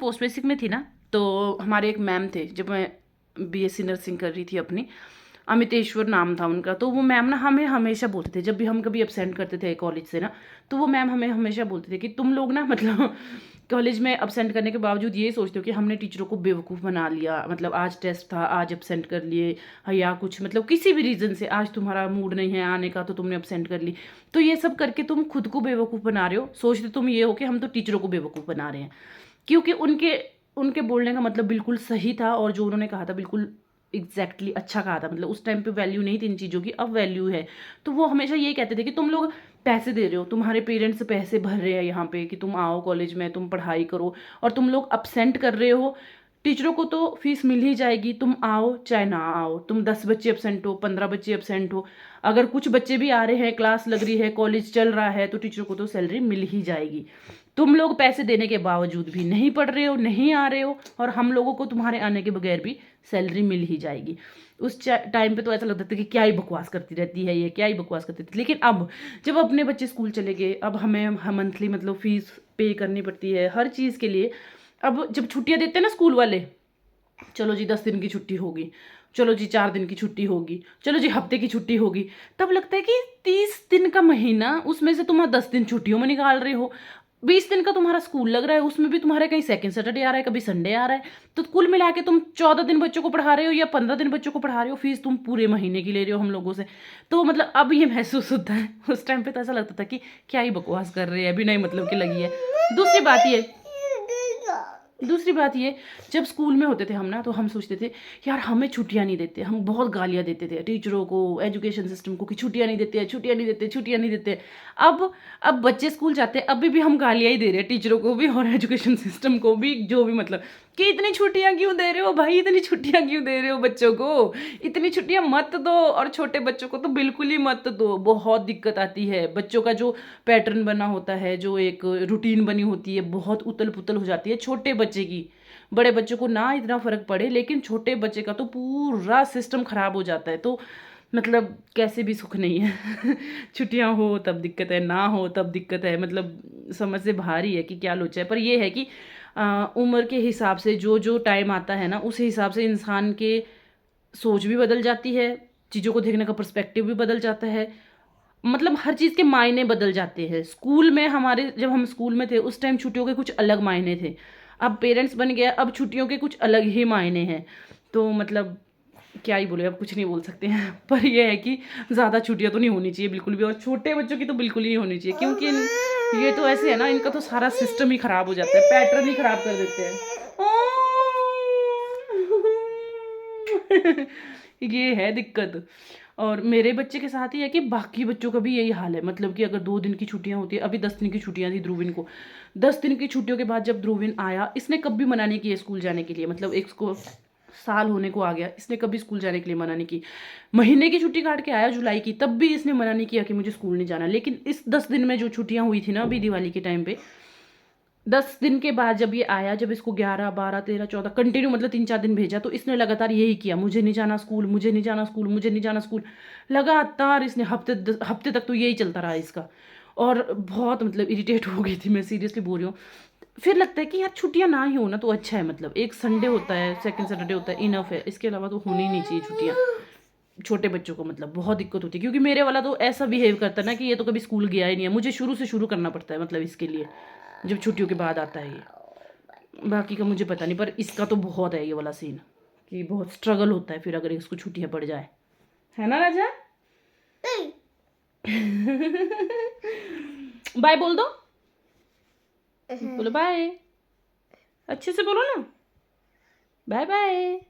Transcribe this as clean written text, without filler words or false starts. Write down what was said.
Post basic में थी ना, तो हमारे एक मैम थे, जब मैं बीएससी नर्सिंग कर रही थी अपनी, अमितेश्वर नाम था उनका। तो वो मैम ना हमें हमेशा बोलते थे, जब भी हम कभी एब्सेंट करते थे कॉलेज से ना, तो वो मैम हमें हमेशा बोलते थे कि तुम लोग ना मतलब कॉलेज में एब्सेंट करने के बावजूद ये सोचते हो कि हमने टीचरों को बेवकूफ़ बना लिया, मतलब आज टेस्ट था, आज एब्सेंट कर लिए, या कुछ मतलब किसी भी रीज़न से आज तुम्हारा मूड नहीं है आने का तो तुमने एब्सेंट कर ली। तो ये सब करके तुम खुद को बेवकूफ़ बना रहे हो, सोचते तुम ये हो कि हम तो टीचरों को बेवकूफ़ बना रहे हैं। क्योंकि उनके उनके बोलने का मतलब बिल्कुल सही था, और जो उन्होंने कहा था बिल्कुल एग्जैक्टली अच्छा कहा था। मतलब उस टाइम पे वैल्यू नहीं थी इन चीज़ों की, अब वैल्यू है। तो वो हमेशा ये कहते थे कि तुम लोग पैसे दे रहे हो, तुम्हारे पेरेंट्स पैसे भर रहे हैं यहाँ पे कि तुम आओ कॉलेज में, तुम पढ़ाई करो, और तुम लोग अपसेंट कर रहे हो। टीचरों को तो फीस मिल ही जाएगी, तुम आओ चाहे ना आओ, तुम 10 बच्चे अपसेंट हो, 15 बच्चे अपसेंट हो, अगर कुछ बच्चे भी आ रहे हैं, क्लास लग रही है, कॉलेज चल रहा है, तो टीचरों को तो सैलरी मिल ही जाएगी। तुम लोग पैसे देने के बावजूद भी नहीं पढ़ रहे हो, नहीं आ रहे हो, और हम लोगों को तुम्हारे आने के बगैर भी सैलरी मिल ही जाएगी। उस टाइम पे तो ऐसा लगता था कि क्या ही बकवास करती रहती है ये, क्या ही बकवास करती थी। लेकिन अब जब अपने बच्चे स्कूल चले गए, अब हमें मंथली मतलब फीस पे करनी पड़ती है हर चीज़ के लिए। अब जब छुट्टियां देते हैं ना स्कूल वाले, चलो जी 10 दिन की छुट्टी होगी, चलो जी 4 दिन की छुट्टी होगी, चलो जी हफ्ते की छुट्टी होगी, तब लगता है कि 30 दिन का महीना, उसमें से तुम 10 दिन छुट्टियों में निकाल रहे हो। 20 दिन का तुम्हारा स्कूल लग रहा है, उसमें भी तुम्हारे कहीं सेकंड सैटरडे आ रहा है, कभी संडे आ रहा है। तो कुल मिला के तुम 14 दिन बच्चों को पढ़ा रहे हो या 15 दिन बच्चों को पढ़ा रहे हो, फीस तुम पूरे महीने की ले रहे हो हम लोगों से। तो मतलब अब ये महसूस होता है, उस टाइम पे तो ऐसा लगता था कि क्या ही बकवास कर रहे हैं, अभी नहीं मतलब की लगी है। दूसरी बात ये दूसरी बात ये, जब स्कूल में होते थे हम ना, तो हम सोचते थे यार हमें छुट्टियां नहीं देते, हम बहुत गालियां देते थे टीचरों को, एजुकेशन सिस्टम को, कि छुट्टियां नहीं देते, छुट्टियां नहीं देते, छुट्टियां नहीं देते। अब बच्चे स्कूल जाते हैं, अभी भी हम गालियां ही दे रहे हैं टीचरों को भी और एजुकेशन सिस्टम को भी, जो भी मतलब कि इतनी छुट्टियां क्यों दे रहे हो भाई, इतनी छुट्टियां क्यों दे रहे हो बच्चों को, इतनी छुट्टियां मत दो, और छोटे बच्चों को तो बिल्कुल ही मत दो। बहुत दिक्कत आती है, बच्चों का जो पैटर्न बना होता है, जो एक रूटीन बनी होती है, बहुत उतल पुतल हो जाती है छोटे बच्चे की। बड़े बच्चों को ना इतना फर्क पड़े, लेकिन छोटे बच्चे का तो पूरा सिस्टम खराब हो जाता है। तो मतलब कैसे भी सुख नहीं है छुट्टियां हो तब दिक्कत है, ना हो तब दिक्कत है, मतलब समझ से बाहर ही है कि क्या लोचा है। पर ये है कि उम्र के हिसाब से जो जो टाइम आता है ना, उस हिसाब से इंसान के सोच भी बदल जाती है, चीज़ों को देखने का पर्सपेक्टिव भी बदल जाता है, मतलब हर चीज़ के मायने बदल जाते हैं। स्कूल में हमारे, जब हम स्कूल में थे उस टाइम छुट्टियों के कुछ अलग मायने थे, अब पेरेंट्स बन गया, अब छुट्टियों के कुछ अलग ही मायने हैं। तो मतलब क्या ही बोले, अब कुछ नहीं बोल सकते हैं पर यह है कि ज़्यादा छुट्टियां तो नहीं होनी चाहिए बिल्कुल भी, और छोटे बच्चों की तो बिल्कुल ही नहीं होनी चाहिए, क्योंकि ये तो ऐसे है ना, इनका तो सारा सिस्टम ही खराब हो जाता है, पैटर्न ही खराब कर देते हैं ये है दिक्कत। और मेरे बच्चे के साथ ही है कि बाकी बच्चों का भी यही हाल है, मतलब कि अगर 2 दिन की छुट्टियां होती है, अभी 10 दिन की छुट्टियां थी ध्रुविन को, 10 दिन की छुट्टियों के बाद जब ध्रुविन आया, इसने कभी मना नहीं किया स्कूल जाने के लिए, मतलब एक को साल होने को आ गया, इसने कभी स्कूल जाने के लिए मना नहीं की। महीने की छुट्टी काट के आया जुलाई की, तब भी इसने मना नहीं किया कि मुझे स्कूल नहीं जाना। लेकिन इस 10 दिन में जो छुट्टियां हुई थी ना अभी दिवाली के टाइम पे, 10 दिन के बाद जब ये आया, जब इसको 11 12 13 14 कंटिन्यू मतलब 3 4 दिन भेजा, तो इसने लगातार यही किया, मुझे नहीं जाना स्कूल, मुझे नहीं जाना स्कूल, मुझे नहीं जाना स्कूल। लगातार इसने हफ्ते तक तो यही चलता रहा इसका। और बहुत मतलब इरिटेट हो गई थी मैं, सीरियसली बोल रही हूँ। फिर लगता है कि यार छुट्टियां ना ही हो ना तो अच्छा है, मतलब एक संडे होता है, सेकंड सैटरडे होता है, इनफ है, इसके अलावा तो होनी ही नहीं चाहिए छुट्टियां। छोटे बच्चों को मतलब बहुत दिक्कत होती है, क्योंकि मेरे वाला तो ऐसा बिहेव करता है ना कि ये तो कभी स्कूल गया ही नहीं है, मुझे शुरू से शुरू करना पड़ता है मतलब इसके लिए, जब छुट्टियों के बाद आता है ये। बाकी का मुझे पता नहीं, पर इसका तो बहुत है ये वाला सीन, कि बहुत स्ट्रगल होता है फिर अगर इसको छुट्टियां पड़ जाए, है ना राजा बाय बोल दो, बोलो बाय, अच्छे से बोलो ना, बाय बाय।